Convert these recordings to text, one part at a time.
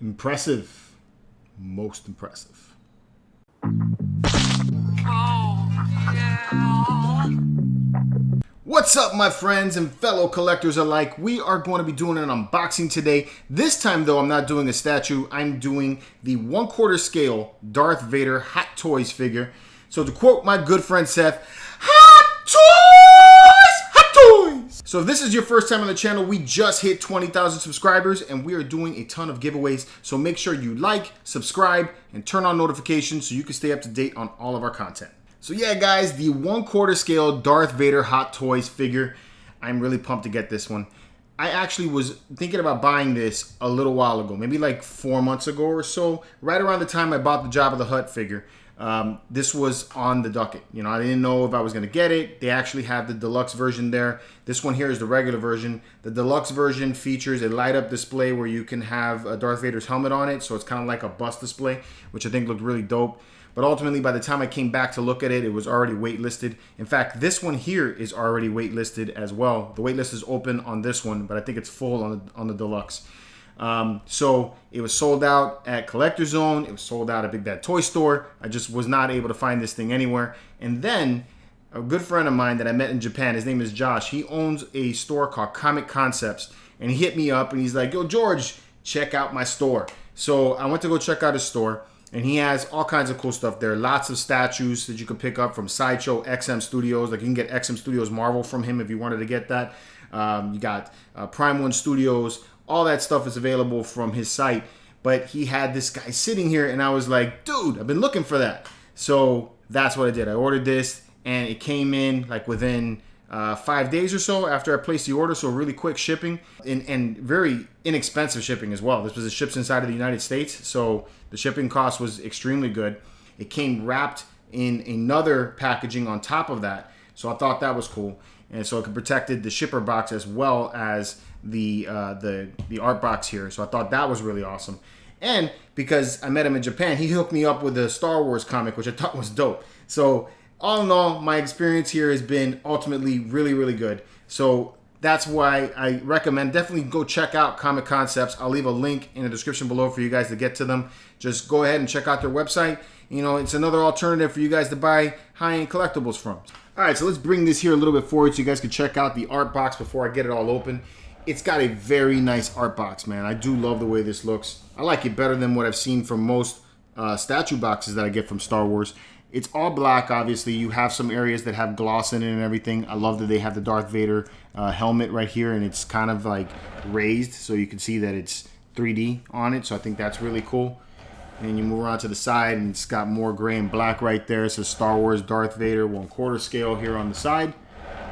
Impressive. Most impressive. What's up, my friends and fellow collectors alike? We are going to be doing an unboxing today. This time, though, I'm not doing a statue. I'm doing the 1/4 scale Darth Vader Hot Toys figure. So to quote my good friend Seth, Hot Toys! Hot Toys! So if this is your first time on the channel, we just hit 20,000 subscribers and we are doing a ton of giveaways. So make sure you like, subscribe, and turn on notifications so you can stay up to date on all of our content. So yeah, guys, the 1/4 scale Darth Vader Hot Toys figure. I'm really pumped to get this one. I actually was thinking about buying this a little while ago, maybe like 4 months ago or so, right around the time I bought the Jabba the Hutt figure. This was on the docket. You know, I didn't know if I was going to get it. They actually have the deluxe version there. This one here is the regular version. The deluxe version features a light-up display where you can have Darth Vader's helmet on it, so it's kind of like a bust display, which I think looked really dope. But ultimately, by the time I came back to look at it, it was already waitlisted. In fact, this one here is already waitlisted as well. The waitlist is open on this one, but I think it's full on the deluxe. So it was sold out at Collector's Zone. It was sold out at Big Bad Toy Store. I just was not able to find this thing anywhere. And then a good friend of mine that I met in Japan, his name is Josh. He owns a store called Comic Concepts. And he hit me up and he's like, yo, George, check out my store. So I went to go check out his store. And he has all kinds of cool stuff there. Lots of statues that you can pick up from Sideshow, XM Studios. Like you can get XM Studios Marvel from him if you wanted to get that. You got Prime One Studios. All that stuff is available from his site. But he had this guy sitting here and I was like, dude, I've been looking for that. So that's what I did. I ordered this and it came in like within 5 days or so after I placed the order. So really quick shipping and very inexpensive shipping as well. This was shipped inside of the United States. So the shipping cost was extremely good. It came wrapped in another packaging on top of that. So I thought that was cool. And so it protected the shipper box as well as the art box here. So I thought that was really awesome. And because I met him in Japan, he hooked me up with a Star Wars comic, which I thought was dope. So all in all, my experience here has been ultimately really, really good. So that's why I recommend definitely go check out Comic Concepts. I'll leave a link in the description below for you guys to get to them. Just go ahead and check out their website. You know, it's another alternative for you guys to buy high-end collectibles from. All right, so let's bring this here a little bit forward so you guys can check out the art box before I get it all open. It's got a very nice art box, man. I do love the way this looks. I like it better than what I've seen from most statue boxes that I get from Star Wars. It's all black, obviously. You have some areas that have gloss in it and everything. I love that they have the Darth Vader helmet right here, and it's kind of like raised, so you can see that it's 3D on it, so I think that's really cool. And you move around to the side, and it's got more gray and black right there. It says Star Wars Darth Vader 1/4 scale here on the side.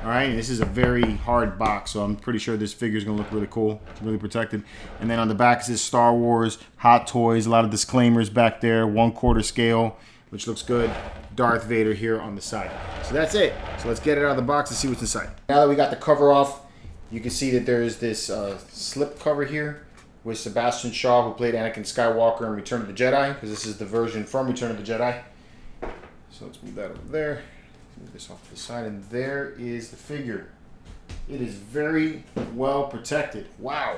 All right, and this is a very hard box, so I'm pretty sure this figure is going to look really cool. It's really protected. And then on the back it says Star Wars, Hot Toys, a lot of disclaimers back there, 1/4 scale, which looks good. Darth Vader here on the side. So that's it. So let's get it out of the box and see what's inside. Now that we got the cover off, you can see that there is this slip cover here with Sebastian Shaw, who played Anakin Skywalker in Return of the Jedi, because this is the version from Return of the Jedi. So let's move that over there. Move this off to the side, and there is the figure. It is very well protected. Wow.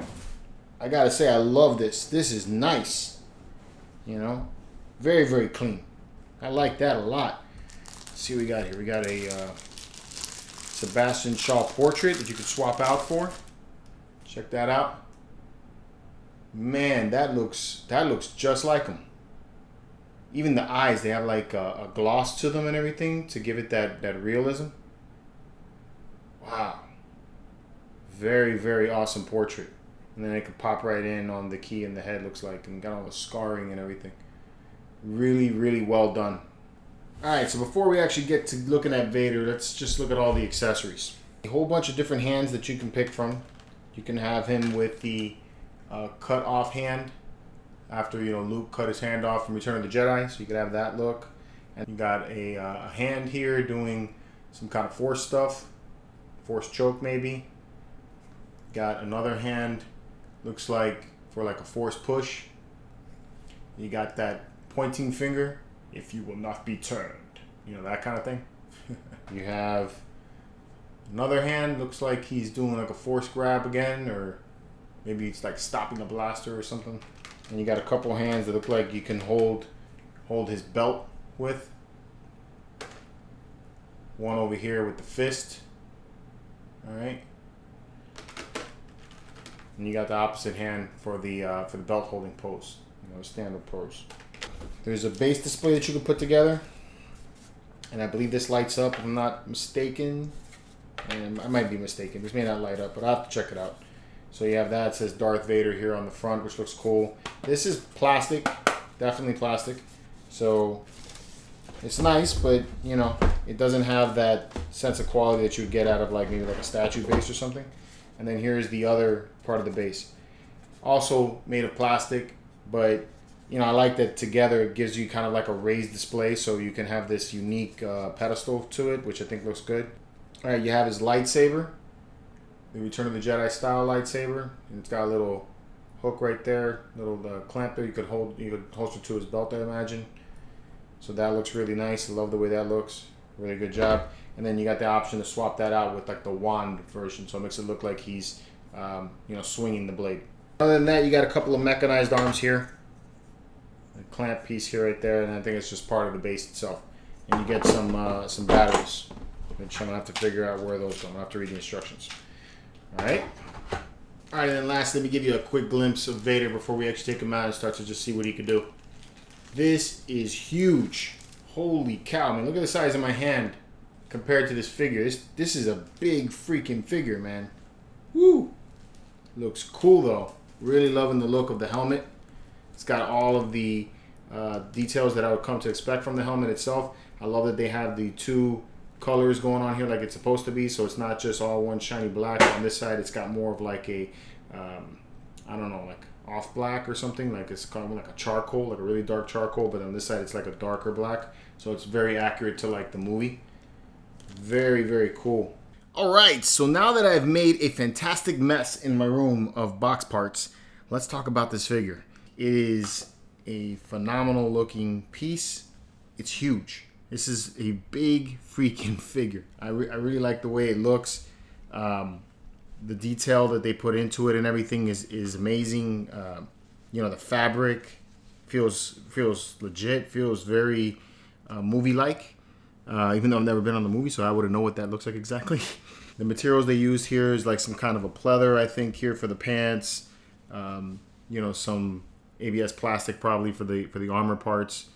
I gotta say, I love this. This is nice. You know, very, very clean. I like that a lot. Let's see what we got here. We got a Sebastian Shaw portrait that you could swap out for. Check that out. Man, that looks just like him. Even the eyes, they have like a gloss to them and everything to give it that realism. Wow. Very, very awesome portrait. And then it could pop right in on the key in the head, looks like, and got all the scarring and everything. Really, really well done. Alright, so before we actually get to looking at Vader, let's just look at all the accessories. A whole bunch of different hands that you can pick from. You can have him with the cut off hand after, you know, Luke cut his hand off from Return of the Jedi, so you could have that look. And you got a hand here doing some kind of force stuff, force choke maybe. Got another hand, looks like for like a force push. You got that pointing finger, if you will not be turned, you know, that kind of thing. You have another hand, looks like he's doing like a force grab again, or maybe it's like stopping a blaster or something. And you got a couple hands that look like you can hold his belt with. One over here with the fist. Alright. And you got the opposite hand for the belt holding pose. Standard pose. There's a base display that you can put together. And I believe this lights up, if I'm not mistaken. And I might be mistaken. This may not light up, but I'll have to check it out. So you have that. It says Darth Vader here on the front, which looks cool. This is plastic. Definitely plastic. So it's nice, but it doesn't have that sense of quality that you would get out of maybe a statue base or something. And then here's the other part of the base. Also made of plastic, but I like that together it gives you kind of like a raised display, so you can have this unique pedestal to it, which I think looks good. All right, you have his lightsaber, the Return of the Jedi style lightsaber, and it's got a little hook right there, little clamp there. You could holster to his belt, I imagine. So that looks really nice. I love the way that looks. Really good job. And then you got the option to swap that out with the wand version, so it makes it look like he's swinging the blade. Other than that, you got a couple of mechanized arms here. A clamp piece here right there, and I think it's just part of the base itself. And you get some batteries, which I'm going to have to figure out where those go. I'm going to have to read the instructions. Alright, and then last, let me give you a quick glimpse of Vader before we actually take him out and start to just see what he can do. This is huge. Holy cow, man. Look at the size of my hand compared to this figure. This is a big freaking figure, man. Woo! Looks cool, though. Really loving the look of the helmet. It's got all of the details that I would come to expect from the helmet itself. I love that they have the two colors going on here like it's supposed to be, so it's not just all one shiny black. On this side, it's got more of a I don't know, off black or something. It's kind of like a charcoal, like a really dark charcoal, but on this side it's like a darker black, so it's very accurate to the movie. Very, very cool. Alright, so now that I've made a fantastic mess in my room of box parts, let's talk about this figure. It is a phenomenal looking piece. It's huge. This is a big freaking figure. I really like the way it looks. The detail that they put into it and everything is amazing. The fabric feels legit. Feels very movie-like. Even though I've never been on the movie, so I wouldn't know what that looks like exactly. The materials they use here is some kind of a pleather, I think, here for the pants. Some ABS plastic probably for the armor parts.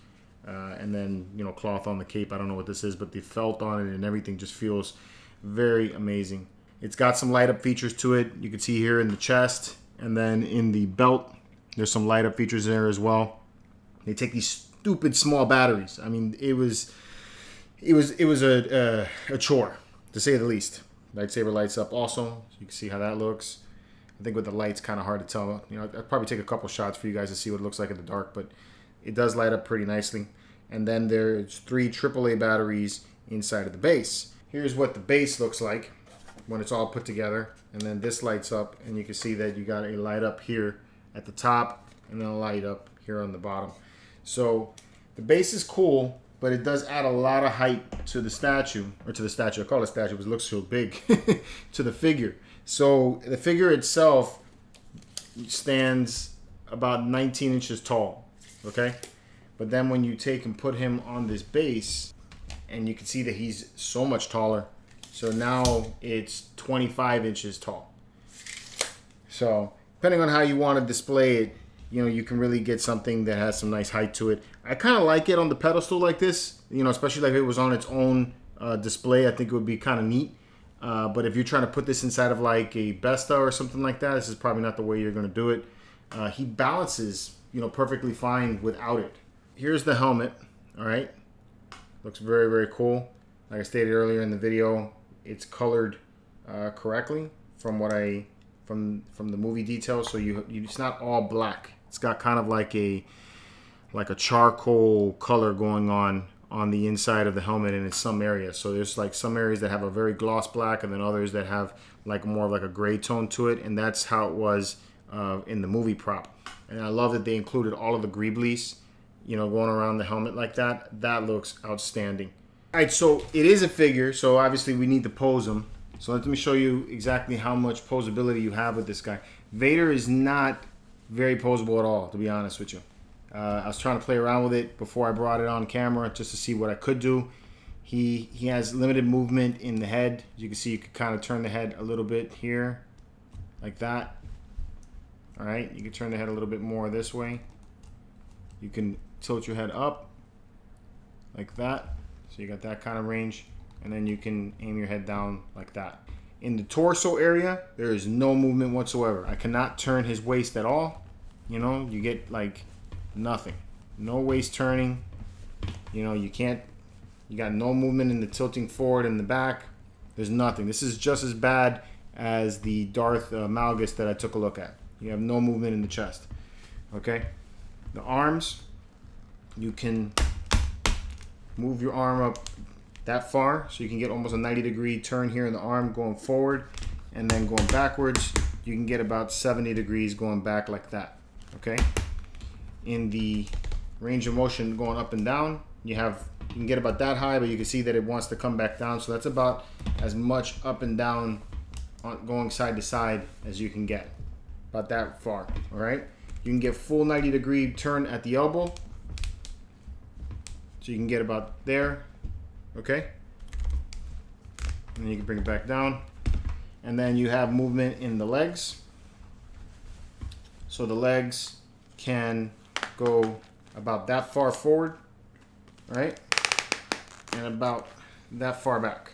And then cloth on the cape. I don't know what this is, but the felt on it and everything just feels very amazing. It's got some light up features to it. You can see here in the chest, and then in the belt there's some light up features there as well. They take these stupid small batteries. I mean, it was a chore, to say the least. Lightsaber lights up also, so you can see how that looks. I think with the lights, kind of hard to tell. I'd probably take a couple shots for you guys to see what it looks like in the dark, but it does light up pretty nicely. And then there's 3 AAA batteries inside of the base. Here's what the base looks like when it's all put together. And then this lights up, and you can see that you got a light up here at the top, and then a light up here on the bottom. So the base is cool, but it does add a lot of height to the statue, or to the statue. I call it a statue because it looks so big, to the figure. So the figure itself stands about 19 inches tall. Okay, but then when you take and put him on this base, and you can see that he's so much taller, so now it's 25 inches tall. So depending on how you want to display it, you can really get something that has some nice height to it. I kind of like it on the pedestal like this, especially if it was on its own display. I think it would be kind of neat. But if you're trying to put this inside of a Besta or something like that, this is probably not the way you're going to do it. He balances perfectly fine without it. Here's the helmet. All right, looks very, very cool. Like I stated earlier in the video, it's colored correctly from the movie details. So it's not all black. It's got kind of like a charcoal color going on the inside of the helmet and in some areas. So there's some areas that have a very gloss black, and then others that have more of a gray tone to it. And that's how it was in the movie prop. And I love that they included all of the greeblies, going around the helmet like that. That looks outstanding. All right, so it is a figure, so obviously we need to pose him. So let me show you exactly how much posability you have with this guy. Vader is not very posable at all, to be honest with you. I was trying to play around with it before I brought it on camera just to see what I could do. He has limited movement in the head. As you can see, you can kind of turn the head a little bit here, like that. All right, you can turn the head a little bit more this way. You can tilt your head up like that. So you got that kind of range. And then you can aim your head down like that. In the torso area, there is no movement whatsoever. I cannot turn his waist at all. You know, you get like nothing. No waist turning. You know, you can't. You got no movement in the tilting forward and the back. There's nothing. This is just as bad as the Darth Malgus that I took a look at. You have no movement in the chest. Okay? The arms, you can move your arm up that far so you can get almost a 90-degree turn here in the arm going forward, and then going backwards you can get about 70 degrees going back like that. Okay? In the range of motion going up and down, you can get about that high, but you can see that it wants to come back down, so that's about as much up and down going side to side as you can get. About that far. All right? You can get full 90-degree turn at the elbow, so you can get about there. Okay? And then you can bring it back down. And then you have movement in the legs. So the legs can go about that far forward, right? And about that far back.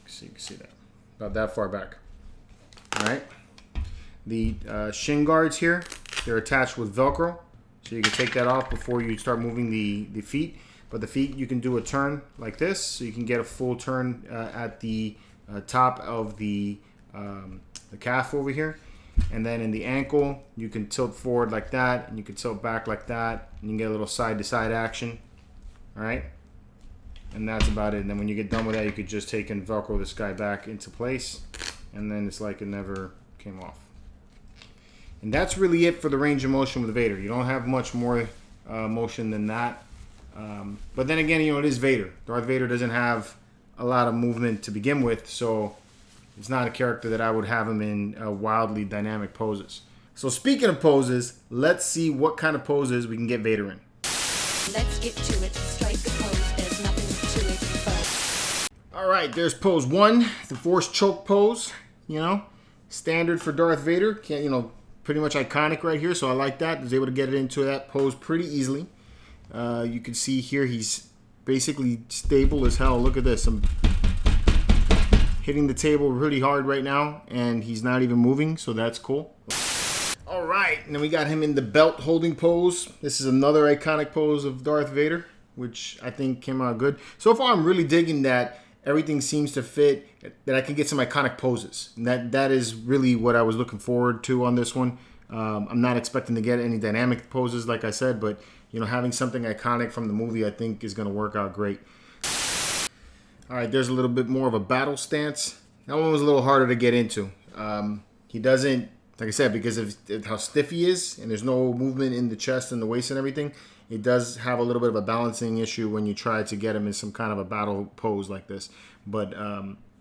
So you can see that. About that far back. All right? The shin guards here, they're attached with Velcro. So you can take that off before you start moving the feet. But the feet, you can do a turn like this, so you can get a full turn at the top of the calf over here. And then in the ankle, you can tilt forward like that, and you can tilt back like that, and you can get a little side-to-side action. All right? And that's about it. And then when you get done with that, you could just take and Velcro this guy back into place, and then it's like it never came off. And that's really it for the range of motion with Vader. You don't have much more motion than that. But then again, you know, it is Vader. Darth Vader doesn't have a lot of movement to begin with, so it's not a character that I would have him in wildly dynamic poses. So speaking of poses, let's see what kind of poses we can get Vader in. Let's get to it. Strike the pose. There's nothing to it. All right, there's pose 1, the Force choke pose. You know, standard for Darth Vader. Can't, you know, pretty much iconic right here. So I like that. I was able to get it into that pose pretty easily. You can see here he's basically stable as hell. Look at this. I'm hitting the table really hard right now, and he's not even moving, so that's cool. All right, and then we got him in the belt holding pose. This is another iconic pose of Darth Vader, which I think came out good. So far, I'm really digging that everything seems to fit, that I can get some iconic poses. And that is really what I was looking forward to on this one. I'm not expecting to get any dynamic poses, like I said, but you know, having something iconic from the movie, I think, is going to work out great. All right, there's a little bit more of a battle stance. That one was a little harder to get into. He doesn't, like I said, because of how stiff he is, and there's no movement in the chest and the waist and everything, it does have a little bit of a balancing issue when you try to get him in some kind of a battle pose like this. But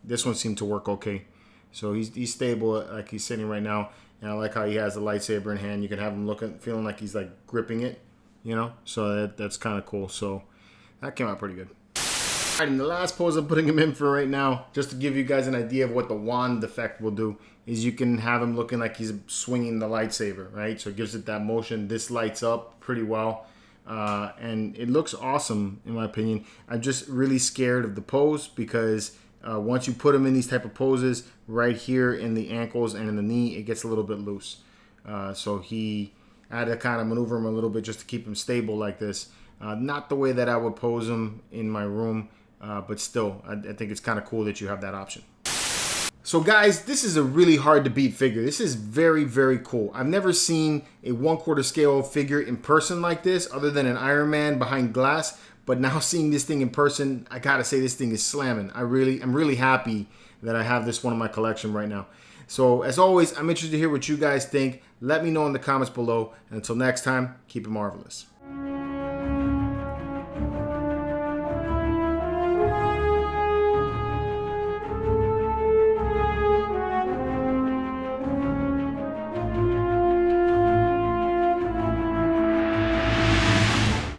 this one seemed to work okay. So he's stable, like he's sitting right now. And I like how he has the lightsaber in hand. You can have him feeling like he's like gripping it, you know. So that's kind of cool. So that came out pretty good. All right, and the last pose I'm putting him in for right now, just to give you guys an idea of what the wand effect will do, is you can have him looking like he's swinging the lightsaber, right? So it gives it that motion. This lights up pretty well. And it looks awesome, in my opinion. I'm just really scared of the pose because once you put him in these type of poses, right here in the ankles and in the knee, it gets a little bit loose. So I had to kind of maneuver him a little bit just to keep him stable like this. Not the way that I would pose him in my room, but still, I think it's kind of cool that you have that option. So guys, this is a really hard to beat figure. This is very, very cool. I've never seen a 1/4 scale figure in person like this, other than an Iron Man behind glass. But now seeing this thing in person, I gotta say this thing is slamming. I'm really happy that I have this one in my collection right now. So as always, I'm interested to hear what you guys think. Let me know in the comments below. And until next time, keep it marvelous.